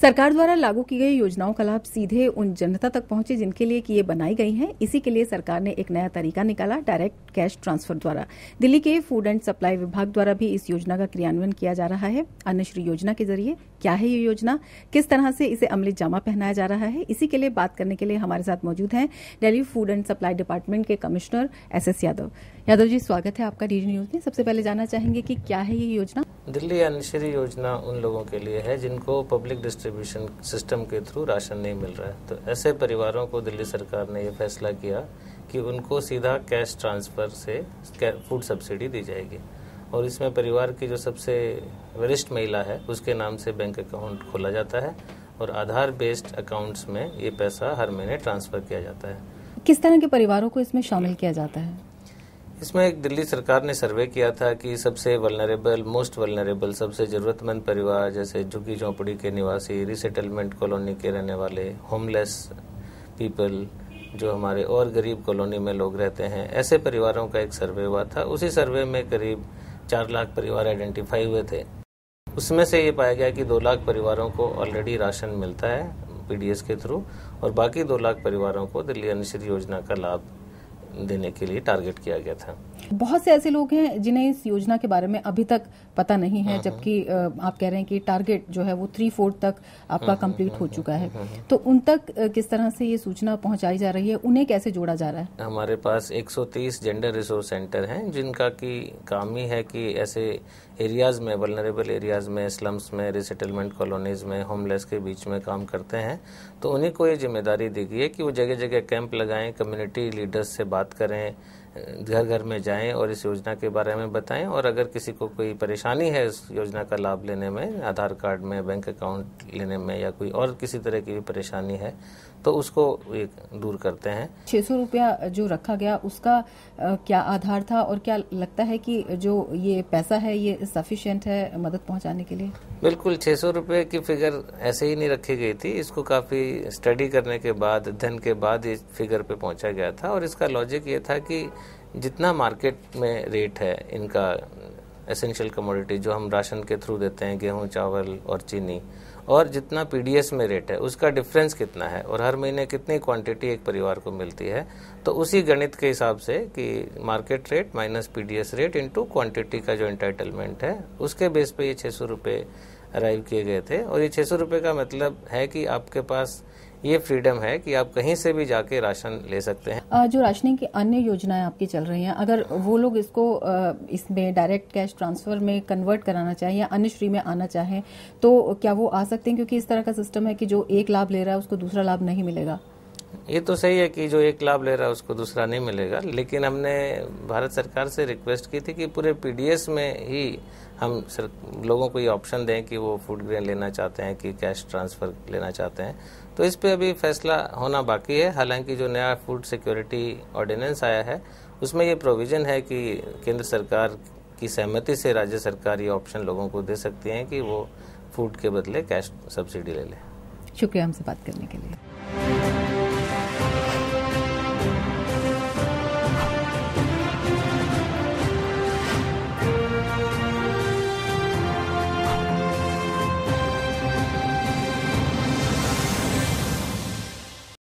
सरकार द्वारा लागू की गई योजनाओं का लाभ सीधे उन जनता तक पहुंचे जिनके लिए कि ये बनाई गई हैं। इसी के लिए सरकार ने एक नया तरीका निकाला, डायरेक्ट कैश ट्रांसफर द्वारा। दिल्ली के फूड एंड सप्लाई विभाग द्वारा भी इस योजना का क्रियान्वयन किया जा रहा है। अन्नश्री योजना के जरिए क्या है ये योजना, किस तरह से इसे अमली जामा पहनाया जा रहा है, इसी के लिए बात करने के लिए हमारे साथ मौजूद हैं Delhi food and supply department के कमिश्नर SS यादव। यादव जी, स्वागत है आपका DD न्यूज में। सबसे पहले जानना चाहेंगे कि क्या है ये योजना। दिल्ली अन्नश्री योजना उन लोगों के लिए है जिनको पब्लिक डिस्ट्रीब्यूशन सिस्टम के थ्रू राशन नहीं मिल रहा है। तो ऐसे परिवारों को दिल्ली सरकार ने ये फैसला किया कि उनको सीधा कैश ट्रांसफर से फूड सब्सिडी दी जाएगी और इसमें परिवार की जो सबसे वरिष्ठ महिला है उसके नाम से बैंक अकाउंट खोला जाता है और आधार बेस्ड अकाउंट्स में ये पैसा हर महीने ट्रांसफर किया जाता है। किस तरह के परिवारों को इसमें शामिल किया जाता है? इसमें एक दिल्ली सरकार ने सर्वे किया था कि सबसे वल्नरेबल, मोस्ट वल्नरेबल, सबसे ज़रूरतमंद परिवार जैसे झुग्गी झोंपड़ी के निवासी, रिसेटलमेंट कॉलोनी के रहने वाले, होमलेस पीपल, जो हमारे और गरीब कॉलोनी में लोग रहते हैं, ऐसे परिवारों का एक सर्वे हुआ था। उसी सर्वे में करीब 4 लाख परिवार आइडेंटिफाई हुए थे। उसमें से ये पाया गया कि 2 लाख परिवारों को ऑलरेडी राशन मिलता है PDS के थ्रू और बाकी 2 लाख परिवारों को दिल्ली अन्नश्री योजना का लाभ देने के लिए टारगेट किया गया था। बहुत से ऐसे लोग हैं जिन्हें इस योजना के बारे में अभी तक पता नहीं है, जबकि आप कह रहे हैं कि टारगेट जो है वो 3/4 तक आपका कंप्लीट हो चुका है। तो उन तक किस तरह से ये सूचना पहुंचाई जा रही है, उन्हें कैसे जोड़ा जा रहा है? हमारे पास 130 जेंडर रिसोर्स सेंटर हैं जिनका की काम ही है कि ऐसे एरियाज में, वल्नरेबल एरियाज में, स्लम्स में, रिसेटलमेंट कॉलोनीज में, होमलेस के बीच में काम करते हैं। तो उन्हीं को ये जिम्मेदारी दी गई है कि वो जगह जगह कैंप लगाएं, कम्युनिटी लीडर्स से बात करें, घर घर में जाएं और इस योजना के बारे में बताएं। और अगर किसी को कोई परेशानी है इस योजना का लाभ लेने में, आधार कार्ड में, बैंक अकाउंट लेने में या कोई और किसी तरह की भी परेशानी है तो उसको दूर करते हैं। 600 रुपया जो रखा गया उसका क्या आधार था और क्या लगता है कि जो ये पैसा है ये सफिशिएंट है मदद पहुंचाने के लिए? बिल्कुल, 600 रुपये की फिगर ऐसे ही नहीं रखी गई थी। इसको काफ़ी स्टडी करने के बाद, अध्ययन के बाद इस फिगर पे पहुंचा गया था और इसका लॉजिक ये था कि जितना मार्केट में रेट है इनका एसेंशियल कमोडिटी जो हम राशन के थ्रू देते हैं, गेहूं, चावल और चीनी, और जितना PDS में रेट है उसका डिफरेंस कितना है और हर महीने कितनी क्वांटिटी एक परिवार को मिलती है। तो उसी गणित के हिसाब से कि market rate minus PDS rate into quantity का जो एंटाइटलमेंट है उसके बेस पे ये 600 रुपये अराइव किए गए थे। और ये 600 रुपये का मतलब है कि आपके पास ये फ्रीडम है कि आप कहीं से भी जाके राशन ले सकते हैं। जो राशनिंग की अन्य योजनाएं आपकी चल रही हैं, अगर वो लोग इसको इसमें डायरेक्ट कैश ट्रांसफर में कन्वर्ट कराना चाहें या अन्नश्री में आना चाहें तो क्या वो आ सकते हैं? क्योंकि इस तरह का सिस्टम है कि जो एक लाभ ले रहा है उसको दूसरा लाभ नहीं मिलेगा। ये तो सही है कि जो एक लाभ ले रहा है उसको दूसरा नहीं मिलेगा, लेकिन हमने भारत सरकार से रिक्वेस्ट की थी कि पूरे PDS में ही हम लोगों को ये ऑप्शन दें कि वो फूड ग्रेन लेना चाहते हैं कि कैश ट्रांसफर लेना चाहते हैं। तो इस पे अभी फैसला होना बाकी है। हालांकि जो नया फूड सिक्योरिटी ऑर्डिनेंस आया है उसमें ये प्रोविजन है कि केंद्र सरकार की सहमति से राज्य सरकार ये ऑप्शन लोगों को दे सकती है कि वो फूड के बदले कैश सब्सिडी ले लें। शुक्रिया हमसे बात करने के लिए।